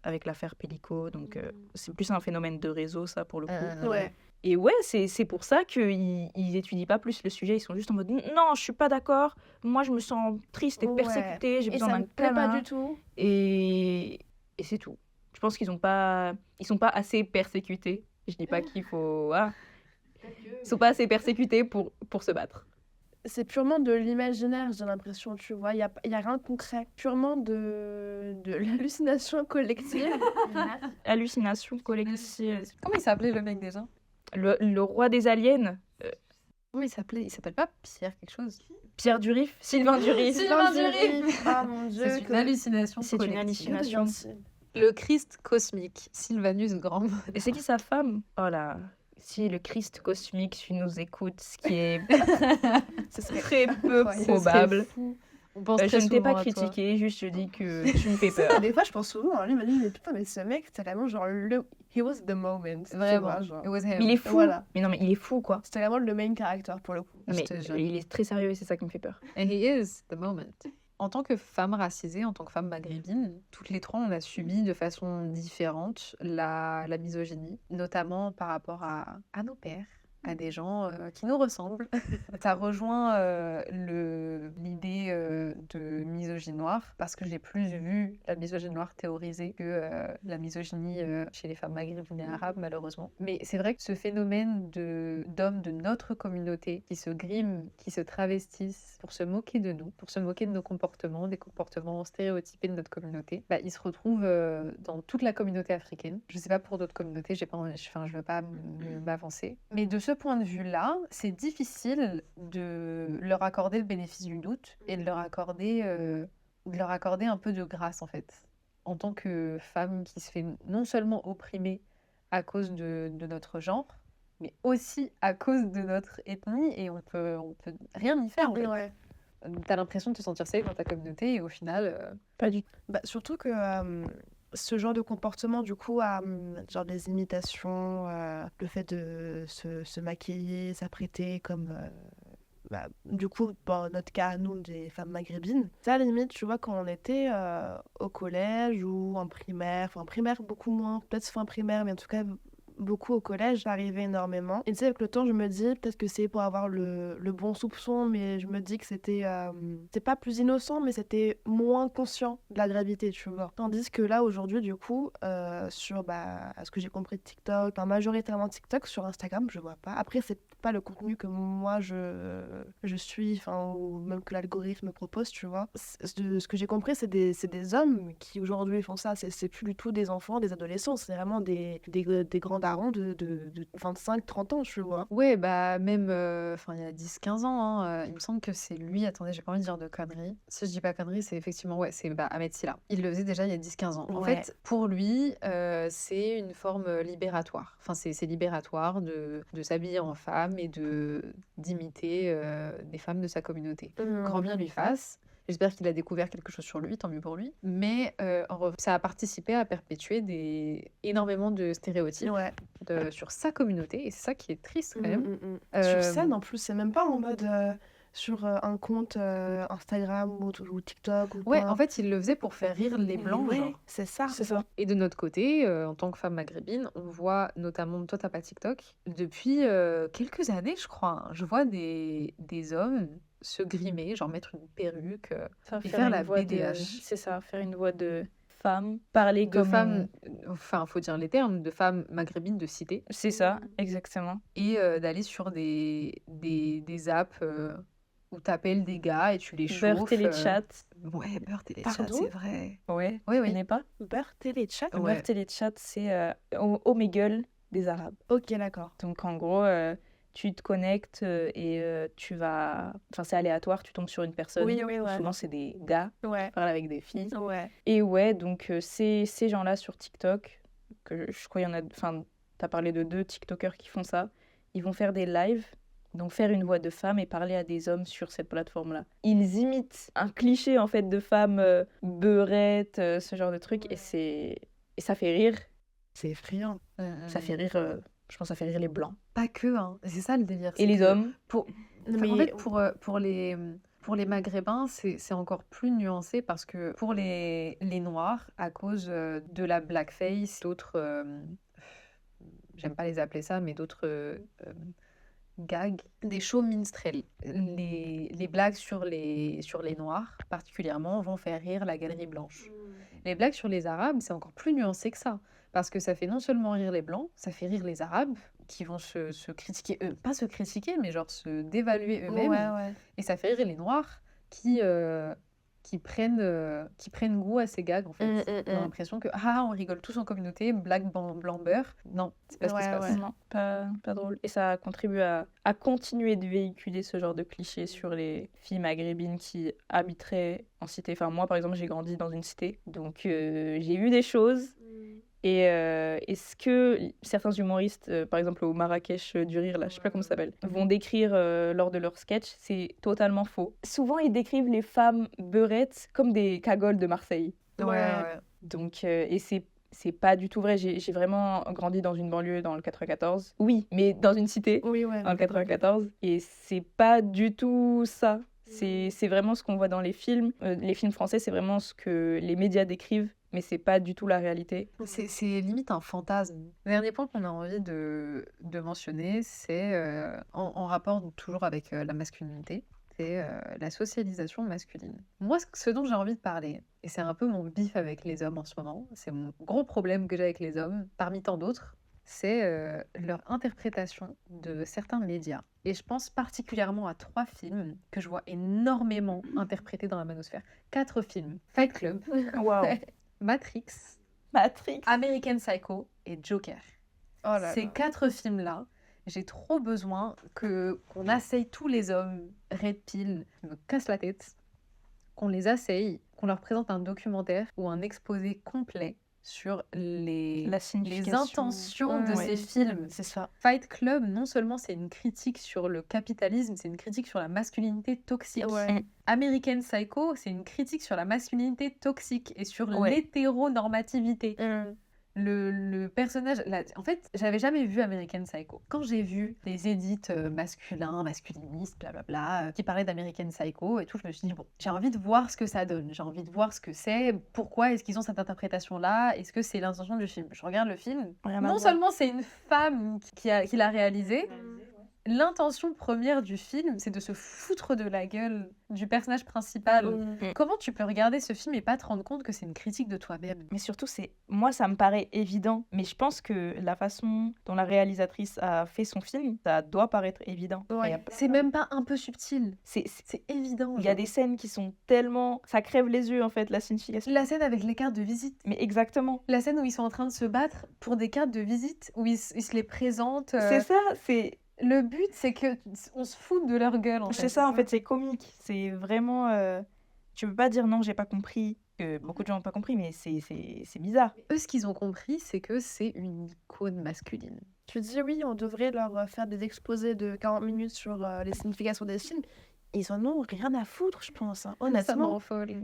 [SPEAKER 1] avec l'affaire Pellico, donc c'est plus un phénomène de réseau, ça, pour le coup.
[SPEAKER 3] Ouais.
[SPEAKER 1] Et ouais, c'est pour ça qu'ils étudient pas plus le sujet, ils sont juste en mode « Non, je suis pas d'accord, moi je me sens triste et
[SPEAKER 3] Ouais.
[SPEAKER 1] persécutée, j'ai
[SPEAKER 3] Et
[SPEAKER 1] besoin
[SPEAKER 3] ça
[SPEAKER 1] d'un
[SPEAKER 3] me plaît pas
[SPEAKER 1] câlin.
[SPEAKER 3] du tout. »
[SPEAKER 1] Et c'est tout. Je pense qu'ils sont pas assez persécutés. Je dis pas qu'il faut... Voilà. Ils sont pas assez persécutés pour se battre.
[SPEAKER 3] C'est purement de l'imaginaire, j'ai l'impression, tu vois. Il y a rien de concret. Purement de l'hallucination collective.
[SPEAKER 1] Hallucination collective.
[SPEAKER 2] Comment il s'appelait le mec déjà?
[SPEAKER 1] Le roi des aliens,
[SPEAKER 2] Comment il s'appelait? Il s'appelle pas Pierre quelque chose?
[SPEAKER 1] Pierre Durif, Sylvain Durif.
[SPEAKER 2] Sylvain Durif.
[SPEAKER 3] Ah mon dieu.
[SPEAKER 2] C'est une hallucination
[SPEAKER 1] C'est une
[SPEAKER 2] collective.
[SPEAKER 1] hallucination.
[SPEAKER 2] Le Christ cosmique, Sylvanus Grand.
[SPEAKER 1] Et c'est qui sa femme? Oh là, si le Christ cosmique, tu nous écoutes, ce qui est
[SPEAKER 3] Ce serait
[SPEAKER 1] très peu
[SPEAKER 3] incroyable.
[SPEAKER 1] probable.
[SPEAKER 2] On pense
[SPEAKER 1] Je
[SPEAKER 2] très
[SPEAKER 1] ne t'ai pas
[SPEAKER 2] souvent à toi.
[SPEAKER 1] critiqué, juste je dis que tu me fais peur.
[SPEAKER 3] Des fois, je pense souvent à lui, mais putain, mais ce mec, c'était vraiment genre he was the moment. tu
[SPEAKER 2] Vraiment.
[SPEAKER 3] vois, genre.
[SPEAKER 2] It was him.
[SPEAKER 1] Mais il est fou.
[SPEAKER 3] Voilà.
[SPEAKER 1] Mais non, mais il est fou, quoi.
[SPEAKER 3] C'était vraiment le main character pour le coup.
[SPEAKER 1] Mais
[SPEAKER 2] Je te jure.
[SPEAKER 1] il est très sérieux et c'est ça qui me fait peur.
[SPEAKER 2] And he is the moment. En tant que femme racisée, en tant que femme maghrébine, toutes les trois, on a subi de façon différente la misogynie, notamment par rapport à nos pères, à des gens qui nous ressemblent. Ça rejoint l'idée de misogynie noire, parce que j'ai plus vu la misogynie noire théorisée que la misogynie chez les femmes maghrébines et arabes, malheureusement. Mais c'est vrai que ce phénomène d'hommes de notre communauté qui se griment, qui se travestissent pour se moquer de nous, pour se moquer de nos comportements, des comportements stéréotypés de notre communauté, il se retrouve dans toute la communauté africaine. Je sais pas pour d'autres communautés, je veux pas m'avancer. Mais de ce point de vue-là, c'est difficile de leur accorder le bénéfice du doute et de leur accorder un peu de grâce, en fait. En tant que femme qui se fait non seulement opprimer à cause de notre genre, mais aussi à cause de notre ethnie, et on peut rien y faire, en fait.
[SPEAKER 3] Ouais.
[SPEAKER 2] T'as l'impression de te sentir safe dans ta communauté, et au final...
[SPEAKER 1] Pas du tout.
[SPEAKER 3] Surtout que ce genre de comportement, du coup, genre des imitations, le fait de se maquiller, s'apprêter comme... du coup, dans notre cas, nous, des femmes maghrébines, ça, à la limite, tu vois, quand on était au collège ou en primaire beaucoup moins, peut-être fin primaire, mais en tout cas beaucoup au collège, j'arrivais énormément. Et tu sais, avec le temps, je me dis, peut-être que c'est pour avoir le bon soupçon, mais je me dis que c'était pas plus innocent, mais c'était moins conscient de la gravité, tu vois. Tandis que là, aujourd'hui, du coup, sur, à ce que j'ai compris de TikTok, majoritairement TikTok, sur Instagram, je vois pas. Après, c'est pas le contenu que moi, je suis, ou même que l'algorithme me propose, tu vois. Ce que j'ai compris, c'est des hommes qui, aujourd'hui, font ça. C'est plus du tout des enfants, des adolescents, c'est vraiment des grands darons de 25-30 ans, tu vois.
[SPEAKER 2] Ouais, même, il y a 10-15 ans, hein, il me semble que c'est lui, attendez, j'ai pas envie de dire de conneries. Si je dis pas conneries, c'est effectivement, c'est Ahmed Silla. Il le faisait déjà il y a 10-15 ans. En
[SPEAKER 3] Ouais.
[SPEAKER 2] fait, pour lui, c'est une forme libératoire. Enfin, c'est libératoire de s'habiller en femme et d'imiter des femmes de sa communauté. Grand bien lui fasse. J'espère qu'il a découvert quelque chose sur lui, tant mieux pour lui. Mais ça a participé à perpétuer énormément de stéréotypes
[SPEAKER 3] Ouais.
[SPEAKER 2] sur sa communauté. Et c'est ça qui est triste quand même.
[SPEAKER 3] Sur scène, en plus, c'est même pas en mode sur un compte Instagram ou TikTok. Ou
[SPEAKER 2] Ouais,
[SPEAKER 3] quoi.
[SPEAKER 2] en fait, il le faisait pour faire rire les Blancs.
[SPEAKER 3] Ouais,
[SPEAKER 2] genre.
[SPEAKER 3] c'est ça.
[SPEAKER 2] Et de notre côté, en tant que femme maghrébine, on voit notamment, toi t'as pas TikTok, depuis quelques années je crois, hein, je vois des hommes se grimer, genre mettre une perruque, et
[SPEAKER 1] Faire
[SPEAKER 2] faire
[SPEAKER 1] une
[SPEAKER 2] la
[SPEAKER 1] voix de...
[SPEAKER 2] BDH.
[SPEAKER 1] C'est ça, faire une voix de femme, parler
[SPEAKER 2] De
[SPEAKER 1] comme...
[SPEAKER 2] femmes, enfin, faut dire les termes, de femmes maghrébines de cité,
[SPEAKER 1] C'est ça, exactement.
[SPEAKER 2] et d'aller sur des apps où t'appelles des gars et tu les
[SPEAKER 1] Beurre
[SPEAKER 2] chauffes.
[SPEAKER 1] téléchat.
[SPEAKER 2] Ouais, beurre téléchat,
[SPEAKER 3] Pardon
[SPEAKER 2] c'est vrai.
[SPEAKER 1] Ouais,
[SPEAKER 2] Oui,
[SPEAKER 1] tu
[SPEAKER 2] oui.
[SPEAKER 1] connais pas?
[SPEAKER 3] Beurre téléchat.
[SPEAKER 2] Ouais.
[SPEAKER 1] Beurre téléchat, c'est Omegle des Arabes.
[SPEAKER 3] Ok, d'accord.
[SPEAKER 1] Donc en gros, tu te connectes et tu vas... Enfin, c'est aléatoire, tu tombes sur une personne.
[SPEAKER 3] Oui, ouais.
[SPEAKER 1] Souvent, c'est des gars
[SPEAKER 3] Ouais.
[SPEAKER 1] qui parlent avec des filles.
[SPEAKER 3] Ouais.
[SPEAKER 1] Et ouais, donc ces gens-là sur TikTok, que je crois il y en a... Enfin, t'as parlé de 2 TikTokers qui font ça. Ils vont faire des lives, donc faire une voix de femme et parler à des hommes sur cette plateforme-là. Ils imitent un cliché, en fait, de femme beurette, ce genre de truc, et ça fait rire.
[SPEAKER 3] C'est effrayant.
[SPEAKER 1] Ça fait rire... je pense que ça fait rire les blancs.
[SPEAKER 2] Pas que, hein. C'est ça le délire.
[SPEAKER 1] Et
[SPEAKER 2] c'est
[SPEAKER 1] les
[SPEAKER 2] que
[SPEAKER 1] hommes.
[SPEAKER 2] En fait, pour les Maghrébins, c'est encore plus nuancé parce que pour les Noirs, à cause de la blackface, d'autres, j'aime pas les appeler ça, mais d'autres gags, des shows minstrels. Les blagues sur les Noirs, particulièrement, vont faire rire la galerie blanche. Les blagues sur les Arabes, c'est encore plus nuancé que ça. Parce que ça fait non seulement rire les Blancs, ça fait rire les Arabes qui vont se critiquer eux. Pas se critiquer, mais genre se dévaluer eux-mêmes.
[SPEAKER 3] Ouais.
[SPEAKER 2] Et ça fait rire les Noirs qui prennent goût à ces gags, en fait. On a l'impression que, on rigole tous en communauté, blague blanc beurre. Non, c'est pas ce qui se passe.
[SPEAKER 1] Non, pas drôle. Et ça contribue à continuer de véhiculer ce genre de clichés sur les filles maghrébines qui habiteraient en cité. Enfin, moi, par exemple, j'ai grandi dans une cité, donc j'ai vu des choses. Et ce que certains humoristes, par exemple au Marrakech du Rire, là, je sais pas comment ça s'appelle, vont décrire lors de leurs sketchs, c'est totalement faux. Souvent, ils décrivent les femmes beurettes comme des cagoles de Marseille.
[SPEAKER 2] Ouais.
[SPEAKER 1] Donc, et c'est pas du tout vrai. J'ai vraiment grandi dans une banlieue dans le 94. Oui, mais dans une cité
[SPEAKER 3] Oui, ouais.
[SPEAKER 1] dans le 94. Et c'est pas du tout ça. C'est vraiment ce qu'on voit dans les films. Les films français, c'est vraiment ce que les médias décrivent, mais c'est pas du tout la réalité.
[SPEAKER 2] C'est limite un fantasme. Le dernier point qu'on a envie de mentionner, c'est en rapport donc, toujours avec la masculinité, c'est la socialisation masculine. Moi, ce dont j'ai envie de parler, et c'est un peu mon bif avec les hommes en ce moment, c'est mon gros problème que j'ai avec les hommes, parmi tant d'autres, c'est leur interprétation de certains médias. Et je pense particulièrement à 3 films que je vois énormément interprétés dans la manosphère. 4 films. Fight Club,
[SPEAKER 1] Waouh.
[SPEAKER 2] Matrix,
[SPEAKER 1] Matrix.
[SPEAKER 2] American Psycho et Joker.
[SPEAKER 3] Oh là
[SPEAKER 2] Ces
[SPEAKER 3] là.
[SPEAKER 2] 4 films-là, j'ai trop besoin qu'on asseye tous les hommes red pill, qui me cassent la tête, qu'on les asseye, qu'on leur présente un documentaire ou un exposé complet sur les intentions de ces films.
[SPEAKER 3] C'est ça.
[SPEAKER 2] Fight Club, non seulement c'est une critique sur le capitalisme, c'est une critique sur la masculinité toxique.
[SPEAKER 3] Ouais.
[SPEAKER 2] American Psycho, c'est une critique sur la masculinité toxique et sur
[SPEAKER 1] Ouais.
[SPEAKER 2] l'hétéronormativité. Le personnage... En fait, j'avais jamais vu American Psycho. Quand j'ai vu des édits masculins, masculinistes, blablabla, qui parlaient d'American Psycho et tout, je me suis dit, bon, j'ai envie de voir ce que ça donne. J'ai envie de voir ce que c'est, pourquoi est-ce qu'ils ont cette interprétation-là, est-ce que c'est l'intention du film. Je regarde le film. Non seulement c'est une femme qui l'a réalisé, l'intention première du film, c'est de se foutre de la gueule du personnage principal. Comment tu peux regarder ce film et pas te rendre compte que c'est une critique de toi-même?
[SPEAKER 1] Mais surtout, moi, ça me paraît évident. Mais je pense que la façon dont la réalisatrice a fait son film, ça doit paraître évident.
[SPEAKER 3] Ouais.
[SPEAKER 2] C'est même pas un peu subtil.
[SPEAKER 1] C'est
[SPEAKER 2] évident.
[SPEAKER 1] Il y a des scènes qui sont tellement... Ça crève les yeux, en fait, la signification.
[SPEAKER 2] La scène avec les cartes de visite.
[SPEAKER 1] Mais exactement.
[SPEAKER 2] La scène où ils sont en train de se battre pour des cartes de visite, où ils se les présentent.
[SPEAKER 1] C'est ça, c'est...
[SPEAKER 2] Le but, c'est que on se foute de leur gueule, en fait.
[SPEAKER 1] C'est ça, en fait, c'est comique. C'est vraiment... Tu peux pas dire non, j'ai pas compris. Que beaucoup de gens n'ont pas compris, mais c'est bizarre.
[SPEAKER 2] Eux, ce qu'ils ont compris, c'est que c'est une icône masculine.
[SPEAKER 3] Tu dis oui, on devrait leur faire des exposés de 40 minutes sur les significations des films. Ils en ont rien à foutre, je pense. Hein. Honnêtement.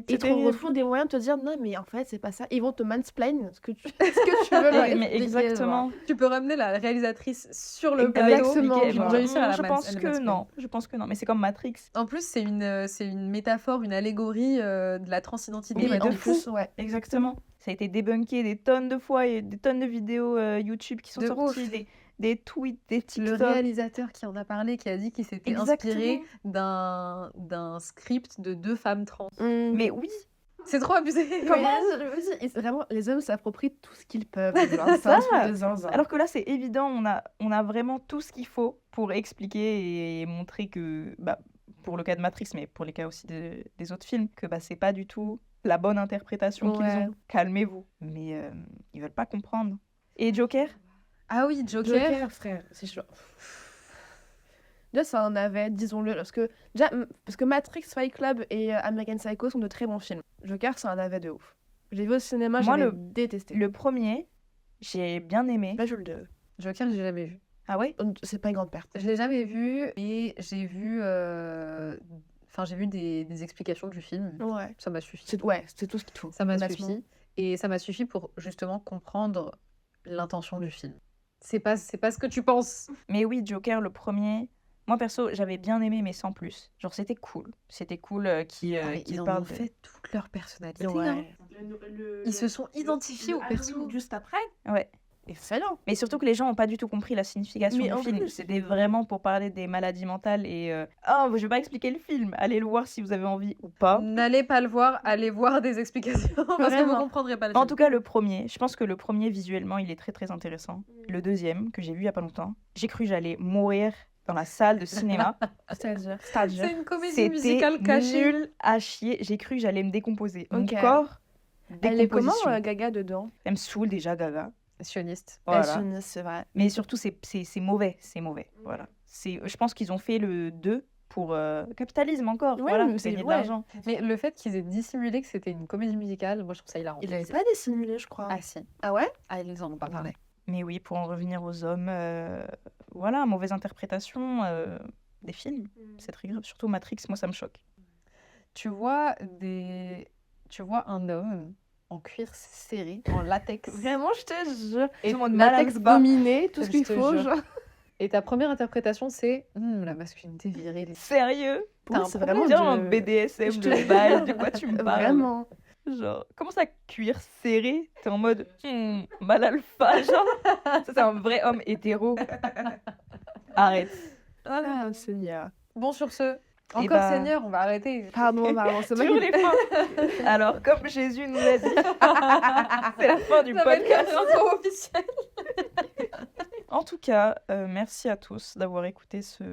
[SPEAKER 3] Ils trouveront des moyens de te dire non, mais en fait, c'est pas ça. Ils vont te mansplain ce que tu veux leur
[SPEAKER 1] Mais
[SPEAKER 3] expliquer,
[SPEAKER 1] exactement.
[SPEAKER 2] Tu peux ramener la réalisatrice sur le plateau.
[SPEAKER 3] Exactement.
[SPEAKER 2] Ils vont réussir à la
[SPEAKER 1] Je pense que non. Je pense que non. Mais c'est comme Matrix.
[SPEAKER 2] En plus, c'est une métaphore, une allégorie de la transidentité.
[SPEAKER 1] Oui,
[SPEAKER 3] mais
[SPEAKER 1] de
[SPEAKER 3] en
[SPEAKER 1] fou.
[SPEAKER 3] plus, ouais.
[SPEAKER 1] Exactement. Ça a été débunké des tonnes de fois. Il y a des tonnes de vidéos YouTube qui sont
[SPEAKER 2] De
[SPEAKER 1] sorties.
[SPEAKER 2] ouf.
[SPEAKER 1] des tweets, des
[SPEAKER 2] Le
[SPEAKER 1] TikTok.
[SPEAKER 2] réalisateur qui en a parlé, qui a dit qu'il s'était inspiré
[SPEAKER 1] Exactement.
[SPEAKER 2] d'un script de 2 femmes trans.
[SPEAKER 1] Mais oui,
[SPEAKER 2] C'est trop abusé.
[SPEAKER 3] Comment vraiment, les hommes s'approprient tout ce qu'ils peuvent. Genre,
[SPEAKER 1] C'est
[SPEAKER 3] c'est un
[SPEAKER 1] ça.
[SPEAKER 3] truc de zinzin.
[SPEAKER 1] alors que là, c'est évident, on a vraiment tout ce qu'il faut pour expliquer et montrer que, bah, pour le cas de Matrix, mais pour les cas aussi des autres films, que bah, c'est pas du tout la bonne interprétation qu'ils
[SPEAKER 3] Ouais.
[SPEAKER 1] ont. Calmez-vous. Mais ils veulent pas comprendre. Et Joker?
[SPEAKER 2] Ah oui, Joker.
[SPEAKER 3] Joker, frère, c'est chaud. Déjà, ça en avait, disons-le, parce que Matrix, Fight Club et American Psycho sont de très bons films. Joker, ça en avait de ouf. J'ai vu au cinéma,
[SPEAKER 1] Moi,
[SPEAKER 3] j'avais détesté.
[SPEAKER 1] Le premier, j'ai bien aimé.
[SPEAKER 3] Pas vu le 2.
[SPEAKER 2] Joker, j'ai jamais vu.
[SPEAKER 1] Ah ouais?
[SPEAKER 3] C'est pas une grande perte.
[SPEAKER 2] Je l'ai jamais vu, mais j'ai vu, j'ai vu des explications du film.
[SPEAKER 3] Ouais.
[SPEAKER 2] Ça m'a suffi.
[SPEAKER 3] C'est tout ce qu'il te faut.
[SPEAKER 2] Ça m'a
[SPEAKER 3] honnêtement.
[SPEAKER 2] suffi. Et ça m'a suffi pour justement comprendre l'intention du film. C'est pas ce que tu penses.
[SPEAKER 1] Mais oui, Joker, le premier. Moi, perso, j'avais bien aimé, mais sans plus. Genre, c'était cool. C'était cool qu'ils
[SPEAKER 2] Ils en
[SPEAKER 1] parlent
[SPEAKER 2] ont fait toute leur personnalité.
[SPEAKER 3] Ouais.
[SPEAKER 2] hein. Ils se sont identifiés au perso.
[SPEAKER 3] Juste après.
[SPEAKER 1] Ouais.
[SPEAKER 3] Excellent.
[SPEAKER 1] Mais surtout que les gens n'ont pas du tout compris la signification
[SPEAKER 3] Mais
[SPEAKER 1] du
[SPEAKER 3] en
[SPEAKER 1] film.
[SPEAKER 3] plus-
[SPEAKER 1] C'était vraiment pour parler des maladies mentales et... Oh, je vais pas expliquer le film. Allez le voir si vous avez envie ou pas.
[SPEAKER 2] N'allez pas le voir, allez voir des explications parce que vous
[SPEAKER 1] Vraiment.
[SPEAKER 2] comprendrez pas le
[SPEAKER 1] En
[SPEAKER 2] film.
[SPEAKER 1] tout cas, le premier, je pense que le premier, visuellement, il est très très intéressant. Le deuxième, que j'ai vu il y a pas longtemps, j'ai cru que j'allais mourir dans la salle de cinéma.
[SPEAKER 3] C'est-à-dire.
[SPEAKER 2] C'est une comédie
[SPEAKER 1] C'était
[SPEAKER 2] musicale cachée.
[SPEAKER 1] nul à chier. J'ai cru que j'allais me décomposer.
[SPEAKER 3] Ok.
[SPEAKER 1] Mon corps,
[SPEAKER 3] Elle est comment,
[SPEAKER 1] décomposition.
[SPEAKER 3] Gaga, dedans?
[SPEAKER 1] Elle me saoule déjà, Gaga.
[SPEAKER 2] Sioniste.
[SPEAKER 1] Voilà.
[SPEAKER 3] C'est vrai.
[SPEAKER 1] Mais surtout, c'est mauvais. C'est mauvais. Voilà. Je pense qu'ils ont fait le 2 pour capitalisme encore.
[SPEAKER 3] Ouais,
[SPEAKER 1] voilà,
[SPEAKER 3] mais c'est-
[SPEAKER 1] gagner de
[SPEAKER 3] ouais.
[SPEAKER 1] l'argent.
[SPEAKER 2] Mais le fait qu'ils aient dissimulé que c'était une comédie musicale, moi je trouve ça hilarant.
[SPEAKER 3] Il avait pas dissimulé, je crois.
[SPEAKER 2] Ah si.
[SPEAKER 3] Ah ouais?
[SPEAKER 2] Ah, ils en ont pas parlé.
[SPEAKER 1] Mais oui, pour en revenir aux hommes, voilà, mauvaise interprétation des films. C'est très grave. Surtout Matrix, moi, ça me choque.
[SPEAKER 2] Tu vois un homme en cuir serré, en latex.
[SPEAKER 3] Vraiment, je te jure.
[SPEAKER 2] Et
[SPEAKER 1] Tout le monde mal à
[SPEAKER 3] Latex
[SPEAKER 1] le bas.
[SPEAKER 3] gominé, tout ce
[SPEAKER 2] Je
[SPEAKER 3] qu'il
[SPEAKER 2] te
[SPEAKER 3] faut,
[SPEAKER 2] jure.
[SPEAKER 3] genre.
[SPEAKER 2] Et ta première interprétation, c'est la masculinité virile.
[SPEAKER 1] Sérieux?
[SPEAKER 2] T'as un
[SPEAKER 3] c'est
[SPEAKER 2] problème.
[SPEAKER 3] vraiment
[SPEAKER 1] Vraiment
[SPEAKER 3] de...
[SPEAKER 1] BDSM
[SPEAKER 3] Je
[SPEAKER 1] de
[SPEAKER 3] te-
[SPEAKER 1] bail, de quoi tu me parles?
[SPEAKER 3] Vraiment.
[SPEAKER 1] Genre, comment ça, cuir serré? T'es en mode mal alpha, genre. Ça, c'est un vrai homme hétéro. Arrête.
[SPEAKER 3] Ah, Seigneur.
[SPEAKER 2] Bon, sur ce,
[SPEAKER 1] Eh
[SPEAKER 2] encore
[SPEAKER 1] bah-
[SPEAKER 2] Seigneur, on va arrêter.
[SPEAKER 3] Pardon, c'est moi
[SPEAKER 1] Toujours
[SPEAKER 3] qui...
[SPEAKER 1] les fins. Alors, comme Jésus nous l'a dit, c'est la fin du
[SPEAKER 2] Ça va être
[SPEAKER 1] podcast.
[SPEAKER 2] l'intro officielle.
[SPEAKER 1] En tout cas, merci à tous d'avoir écouté ce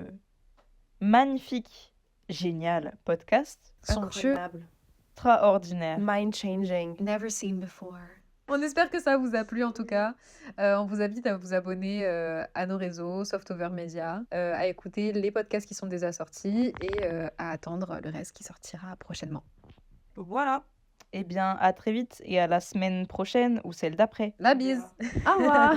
[SPEAKER 1] magnifique, génial podcast.
[SPEAKER 2] Somptueux.
[SPEAKER 3] Incroyable.
[SPEAKER 1] Extraordinaire.
[SPEAKER 3] Mind changing.
[SPEAKER 2] Never seen before. On espère que ça vous a plu en tout cas. On vous invite à vous abonner à nos réseaux, Softover Media, à écouter les podcasts qui sont déjà sortis et à attendre le reste qui sortira prochainement.
[SPEAKER 1] Voilà. Eh bien, à très vite et à la semaine prochaine ou celle d'après.
[SPEAKER 2] La bise.
[SPEAKER 3] Au revoir.